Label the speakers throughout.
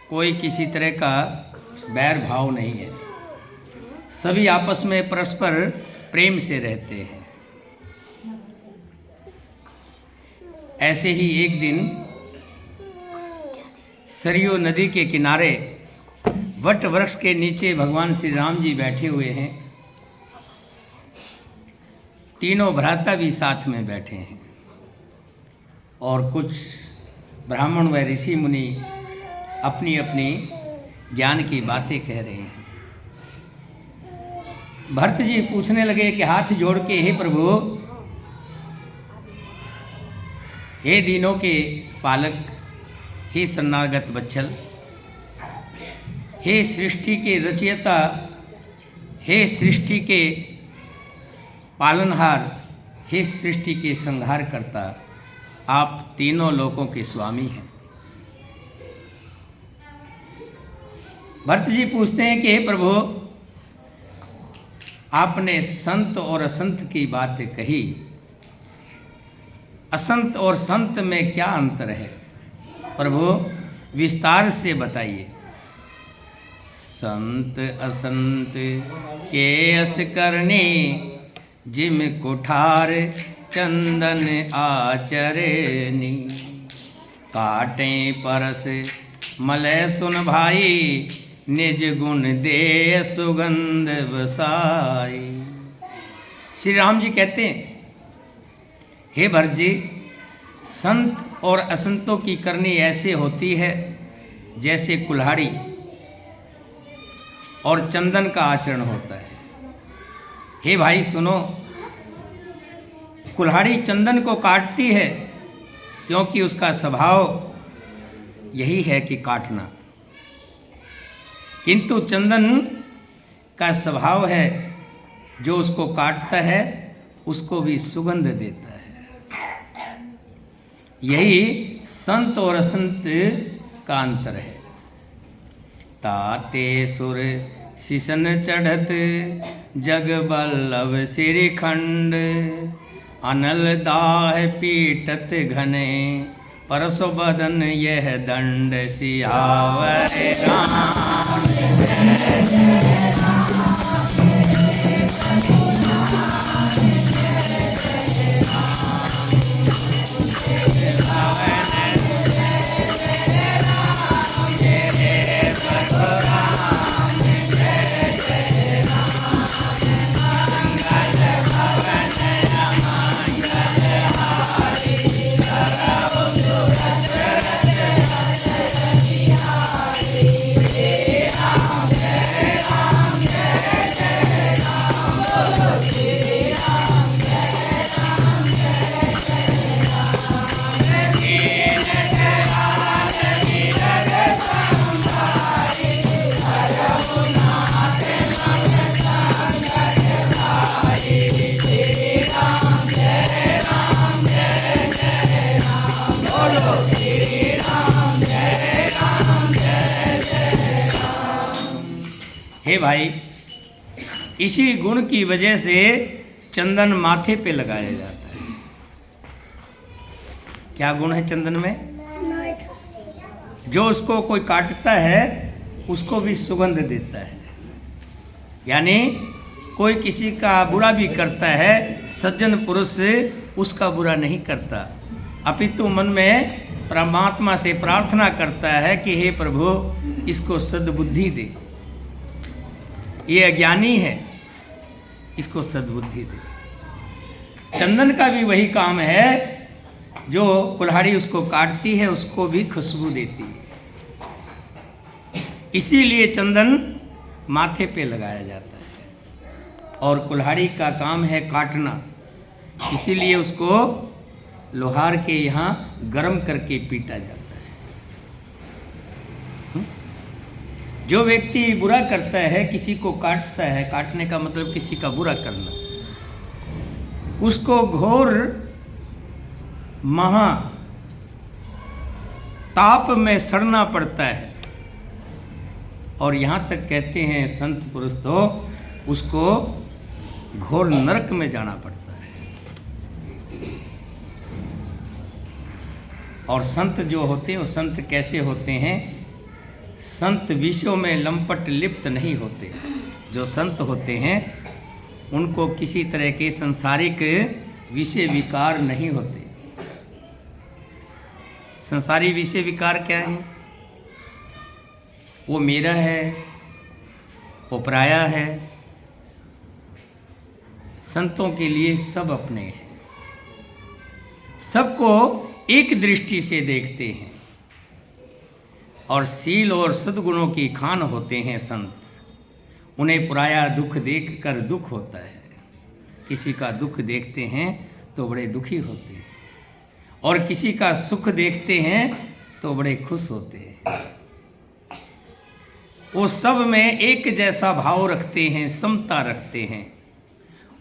Speaker 1: कोई किसी तरह का बैर भाव नहीं है, सभी आपस में परस्पर प्रेम से रहते हैं। ऐसे ही एक दिन सरयू नदी के किनारे वट वृक्ष के नीचे भगवान श्री राम जी बैठे हुए हैं। तीनों भ्राता भी साथ में बैठे हैं और कुछ ब्राह्मण व ऋषि मुनि अपनी अपनी ज्ञान की बातें कह रहे हैं। भरत जी पूछने लगे कि हाथ जोड़ के, हे प्रभु, हे दीनों के पालक, हे शरणागत वत्सल, हे सृष्टि के रचयिता, हे सृष्टि के पालनहार, हे सृष्टि के संहार करता, आप तीनों लोकों के स्वामी हैं। भरत जी पूछते हैं कि हे प्रभु, आपने संत और असंत की बातें कही, असंत और संत में क्या अंतर है? प्रभु विस्तार से बताइए। संत असंत के अस करने, जिम कुठार चंदन आचरनी, काटे परस मलय सुन भाई, निज गुण दे सुगंध बसाई। श्री राम जी कहते हैं, हे भरत जी, संत और असंतों की करनी ऐसे होती है जैसे कुल्हाड़ी और चंदन का आचरण होता है। हे भाई सुनो, कुल्हाड़ी चंदन को काटती है क्योंकि उसका स्वभाव यही है कि काटना, किंतु चंदन का स्वभाव है जो उसको काटता है उसको भी सुगंध देता है। यही संत और असंत का अंतर है। ताते सुर सिसन चढ़त, जग बल्लभ सिरखंड, अनल दाह पीटत घने, परसो बदन यह दंड, सियावर हे भाई, इसी गुण की वजह से चंदन माथे पे लगाया जाता है। क्या गुण है चंदन में? जो उसको कोई काटता है उसको भी सुगंध देता है। यानी कोई किसी का बुरा भी करता है, सज्जन पुरुष उसका बुरा नहीं करता, अपितु मन में परमात्मा से प्रार्थना करता है कि हे प्रभु, इसको सद्बुद्धि दे, ये अज्ञानी है, इसको सद्बुद्धि दे। चंदन का भी वही काम है, जो कुल्हाड़ी उसको काटती है उसको भी खुशबू देती है। इसीलिए चंदन माथे पे लगाया जाता है और कुल्हाड़ी का काम है काटना, इसीलिए उसको लोहार के यहाँ गर्म करके पीटा जाता है। जो व्यक्ति बुरा करता है, किसी को काटता है, काटने का मतलब किसी का बुरा करना, उसको घोर महा ताप में सड़ना पड़ता है। और यहाँ तक कहते हैं संत पुरुष तो उसको घोर नरक में जाना पड़ता है। और संत जो होते हैं वो संत कैसे होते हैं संत विषयों में लंपट लिप्त नहीं होते। जो संत होते हैं उनको किसी तरह के संसारिक विषय विकार नहीं होते। संसारी विषय विकार क्या है? वो मेरा है, वो पराया है। संतों के लिए सब अपने हैं, सबको एक दृष्टि से देखते हैं और शील और सद्गुणों की खान होते हैं संत। उन्हें पराया दुख देखकर दुख होता है। किसी का दुख देखते हैं तो बड़े दुखी होते हैं और किसी का सुख देखते हैं तो बड़े खुश होते हैं। वो सब में एक जैसा भाव रखते हैं, समता रखते हैं।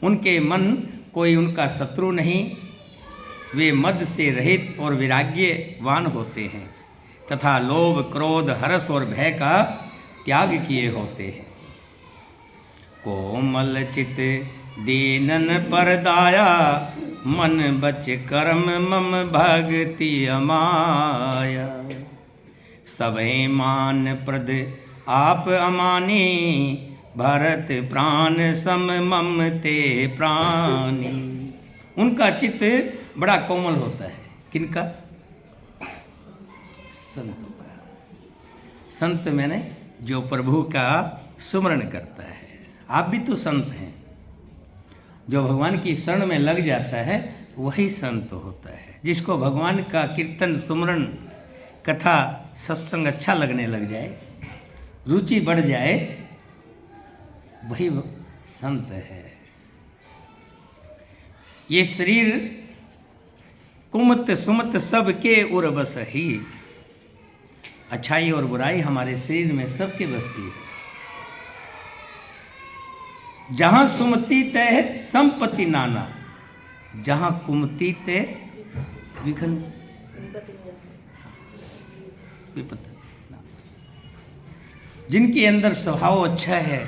Speaker 1: उनके मन कोई उनका शत्रु नहीं। वे मद से रहित और वैराग्यवान होते हैं तथा लोभ, क्रोध, हर्ष और भय का त्याग किए होते हैं। कोमल चित दीनन पर दाया, मन बच कर्म मम भक्ति अमाया। सबे मान प्रद आप अमानी, भरत प्राण सम मम ते प्राणी। उनका चित्त बड़ा कोमल होता है। किनका? संतों का। संत मैंने जो प्रभु का सुमरण करता है। आप भी तो संत हैं। जो भगवान की शरण में लग जाता है वही संत होता है। जिसको भगवान का कीर्तन, सुमरण, कथा, सत्संग अच्छा लगने लग जाए, रुचि बढ़ जाए, वही संत है। ये शरीर कुमत सुमत सब के उर बस ही। अच्छाई और बुराई हमारे शरीर में सबके बसती है। जहाँ सुमति तय संपत्ति नाना, जहाँ कुमति तय विघ्न विपत्ति। जिनके अंदर स्वभाव अच्छा है,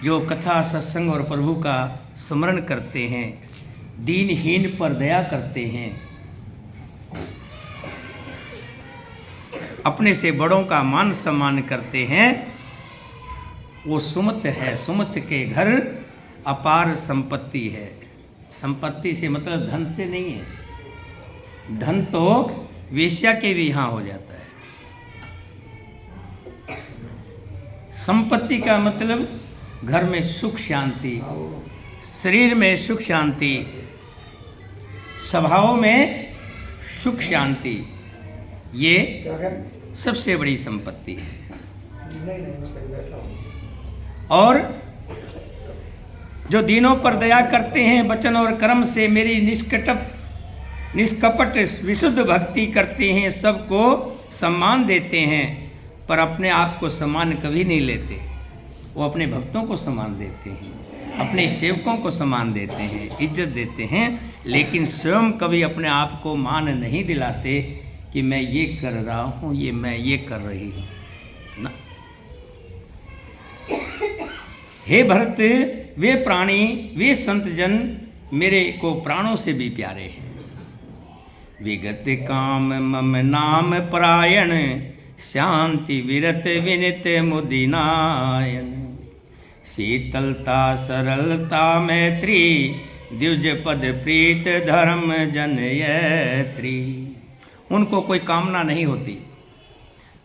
Speaker 1: जो कथा, सत्संग और प्रभु का स्मरण करते हैं, दीनहीन पर दया करते हैं, अपने से बड़ों का मान सम्मान करते हैं, वो सुमत है। सुमत के घर अपार संपत्ति है। संपत्ति से मतलब धन से नहीं है। धन तो वेश्या के भी यहाँ हो जाता है। संपत्ति का मतलब घर में सुख शांति, शरीर में सुख शांति, स्वभाव में सुख शांति, ये सबसे बड़ी संपत्ति है। और जो दीनों पर दया करते हैं, वचन और कर्म से मेरी निष्कपट विशुद्ध भक्ति करते हैं, सबको सम्मान देते हैं, पर अपने आप को सम्मान कभी नहीं लेते। वो अपने भक्तों को सम्मान देते हैं, अपने सेवकों को सम्मान देते हैं, इज्जत देते हैं, लेकिन स्वयं कभी अपने आप को मान नहीं दिलाते कि मैं ये कर रहा हूँ, मैं ये कर रही हूँ ना। हे भरत, वे प्राणी, वे संत जन मेरे को प्राणों से भी प्यारे हैं। विगत काम मम नाम परायण, शांति विरत विनित मुदिनायन। शीतलता सरलता मैत्री, द्विज पद प्रीत धर्म जनयत्री। उनको कोई कामना नहीं होती।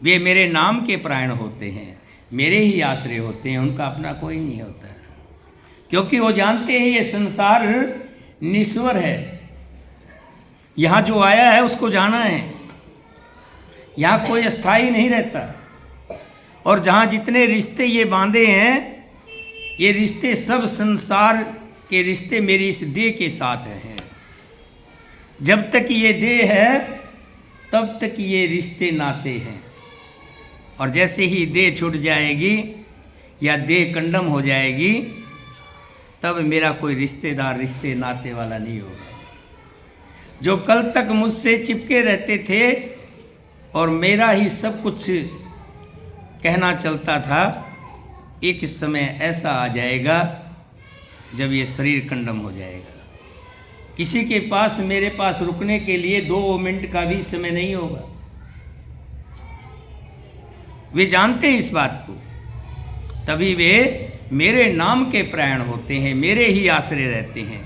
Speaker 1: वे मेरे नाम के परायण होते हैं, मेरे ही आश्रय होते हैं, उनका अपना कोई नहीं होता। क्योंकि वो जानते हैं ये संसार निश्वर है। यहाँ जो आया है उसको जाना है। यहाँ कोई अस्थाई नहीं रहता। और जहाँ जितने रिश्ते ये बांधे हैं, ये रिश्ते सब संसार के रिश्ते मेरी इस देह के साथ हैं। जब तक ये देह है तब तक ये रिश्ते नाते हैं। और जैसे ही देह छूट जाएगी या देह कंडम हो जाएगी, तब मेरा कोई रिश्तेदार, रिश्ते नाते वाला नहीं होगा। जो कल तक मुझसे चिपके रहते थे और मेरा ही सब कुछ कहना चलता था, एक समय ऐसा आ जाएगा जब ये शरीर कंडम हो जाएगा। किसी के पास, मेरे पास रुकने के लिए 2 मिनट का भी समय नहीं होगा। वे जानते हैं इस बात को, तभी वे मेरे नाम के प्राण होते हैं, मेरे ही आश्रय रहते हैं।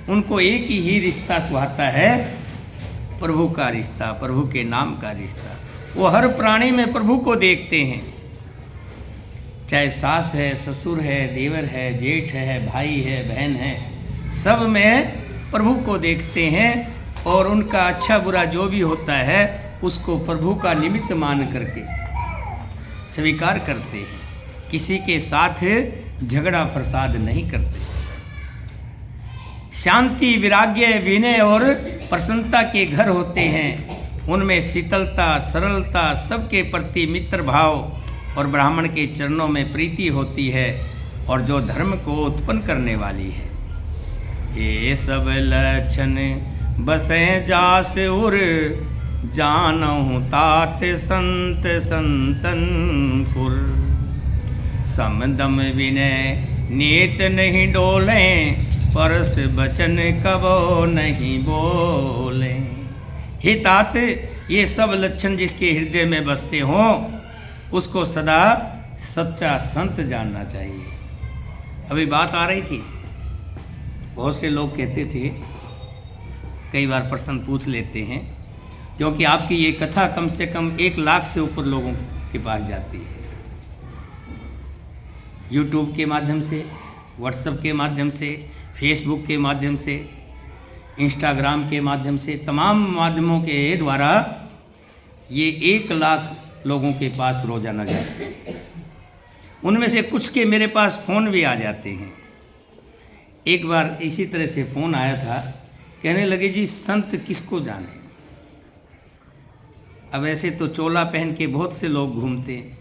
Speaker 1: उनको एक ही रिश्ता सुहाता है, प्रभु का रिश्ता, प्रभु के नाम का रिश्ता। वो हर प्राणी में प्रभु को देखते हैं, चाहे सास है, ससुर है, देवर है, जेठ है, भाई है, बहन है, सब में प्रभु को देखते हैं और उनका अच्छा बुरा जो भी होता है उसको प्रभु का निमित्त मान करके स्वीकार करते हैं। किसी के साथ झगड़ा फसाद नहीं करते। शांति, विराग्य, विनय और प्रसन्नता के घर होते हैं। उनमें शीतलता, सरलता, सबके प्रति मित्र भाव और ब्राह्मण के चरणों में प्रीति होती है और जो धर्म को उत्पन्न करने वाली है। ये सब लक्षण बसे जास उर, जानहु तात संत संतनपुर। समदम विनय नीत नहीं डोले, परस बचन कबो नहीं बोले। हे तात, ये सब लक्षण जिसके हृदय में बसते हों उसको सदा सच्चा संत जानना चाहिए। अभी बात आ रही थी, बहुत से लोग कहते थे, कई बार प्रश्न पूछ लेते हैं, क्योंकि आपकी ये कथा कम से कम 1 लाख से ऊपर लोगों के पास जाती है। यूट्यूब के माध्यम से, व्हाट्सएप के माध्यम से, फेसबुक के माध्यम से, इंस्टाग्राम के माध्यम से, तमाम माध्यमों के द्वारा ये 1 लाख लोगों के पास रोजाना जाते हैं। उनमें से कुछ के मेरे पास फ़ोन भी आ जाते हैं। एक बार इसी तरह से फ़ोन आया था, कहने लगे जी संत किसको जाने। अब ऐसे तो चोला पहन के बहुत से लोग घूमते हैं,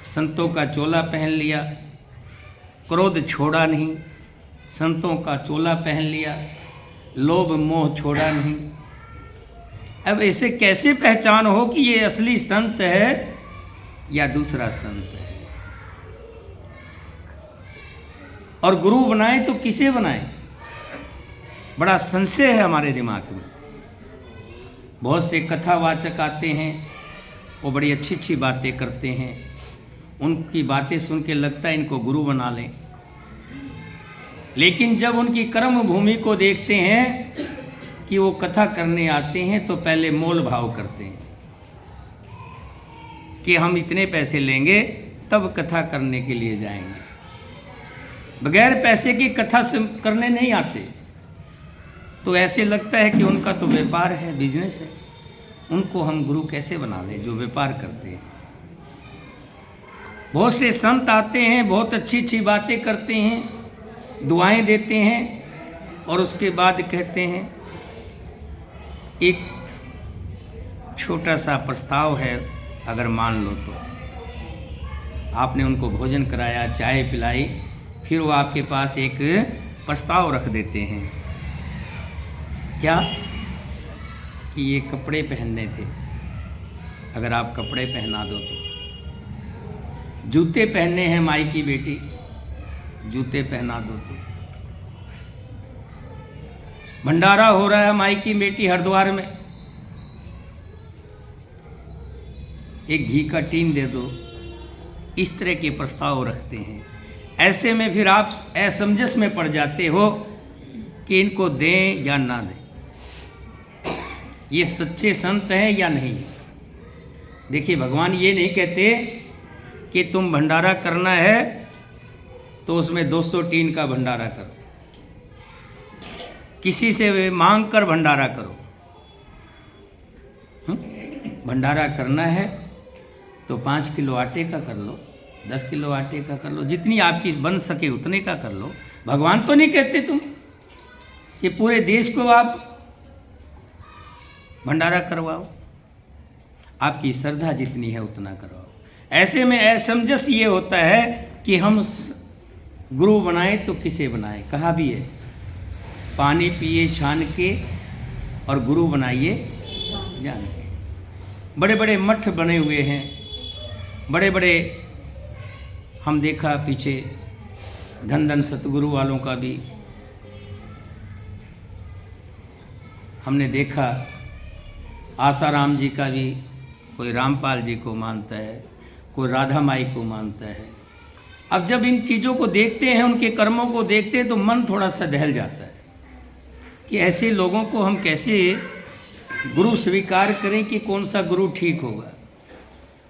Speaker 1: संतों का चोला पहन लिया, क्रोध छोड़ा नहीं, संतों का चोला पहन लिया, लोभ मोह छोड़ा नहीं। अब ऐसे कैसे पहचान हो कि ये असली संत है या दूसरा संत है। और गुरु बनाए तो किसे बनाए, बड़ा संशय है हमारे दिमाग में। बहुत से कथावाचक आते हैं, वो बड़ी अच्छी अच्छी बातें करते हैं, उनकी बातें सुन के लगता है इनको गुरु बना लें। लेकिन जब उनकी कर्म भूमि को देखते हैं कि वो कथा करने आते हैं तो पहले मोल भाव करते हैं कि हम इतने पैसे लेंगे तब कथा करने के लिए जाएंगे। बगैर पैसे की कथा करने नहीं आते। तो ऐसे लगता है कि उनका तो व्यापार है, बिजनेस है, उनको हम गुरु कैसे बना लें जो व्यापार करते हैं। बहुत से संत आते हैं, बहुत अच्छी अच्छी बातें करते हैं, दुआएं देते हैं और उसके बाद कहते हैं एक छोटा सा प्रस्ताव है, अगर मान लो तो। आपने उनको भोजन कराया, चाय पिलाई, फिर वो आपके पास एक प्रस्ताव रख देते हैं, क्या कि ये कपड़े पहनने थे, अगर आप कपड़े पहना दो तो। जूते पहनने हैं माई की बेटी, जूते पहना दो तो। भंडारा हो रहा है माई की बेटी हरिद्वार में, एक घी का टीन दे दो। इस तरह के प्रस्ताव रखते हैं। ऐसे में फिर आप असमंजस में पड़ जाते हो कि इनको दें या ना दें, ये सच्चे संत हैं या नहीं। देखिए, भगवान ये नहीं कहते कि तुम भंडारा करना है तो उसमें 200 टीन का भंडारा करो, किसी से मांग कर भंडारा करो। भंडारा करना है तो 5 किलो आटे का कर लो, 10 किलो आटे का कर लो, जितनी आपकी बन सके उतने का कर लो। भगवान तो नहीं कहते तुम कि पूरे देश को आप भंडारा करवाओ, आपकी श्रद्धा जितनी है उतना करवाओ। ऐसे में असमंजस ये होता है कि हम गुरु बनाए तो किसे बनाए। कहा भी है, पानी पिए छान के और गुरु बनाइए जान के। बड़े बड़े मठ बने हुए हैं, बड़े बड़े हम देखा पीछे धन धन सतगुरु वालों का भी हमने देखा, आसाराम जी का भी, कोई रामपाल जी को मानता है, कोई राधा माई को मानता है। अब जब इन चीज़ों को देखते हैं, उनके कर्मों को देखते हैं, तो मन थोड़ा सा दहल जाता है कि ऐसे लोगों को हम कैसे गुरु स्वीकार करें कि कौन सा गुरु ठीक होगा।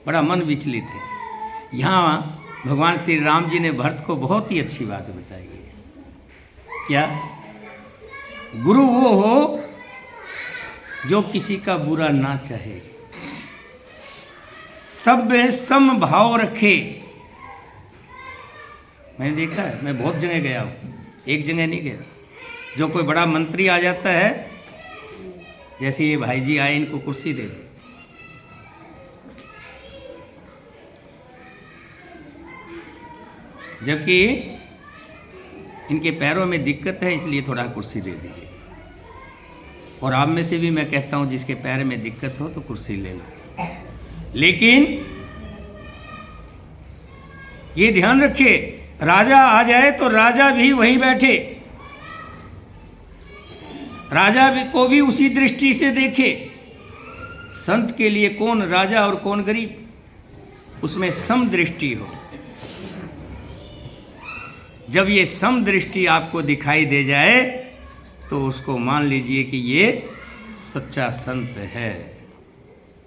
Speaker 1: बड़ा मन विचलित है। यहाँ भगवान श्री राम जी ने भरत को बहुत ही अच्छी बात बताई है। क्या? गुरु वो हो जो किसी का बुरा ना चाहे, सब में सम भाव रखे। मैंने देखा है, मैं बहुत जगह गया हूँ, एक जगह नहीं गया। जो कोई बड़ा मंत्री आ जाता है, जैसे ये भाई जी आए, इनको कुर्सी दे दी, जबकि इनके पैरों में दिक्कत है, इसलिए थोड़ा कुर्सी दे दीजिए। और आप में से भी मैं कहता हूँ, जिसके पैर में दिक्कत हो तो कुर्सी ले लो। लेकिन ये ध्यान रखिए, राजा आ जाए तो राजा भी वहीं बैठे, राजा भी को भी उसी दृष्टि से देखे। संत के लिए कौन राजा और कौन गरीब, उसमें सम दृष्टि हो। जब ये सम दृष्टि आपको दिखाई दे जाए तो उसको मान लीजिए कि ये सच्चा संत है।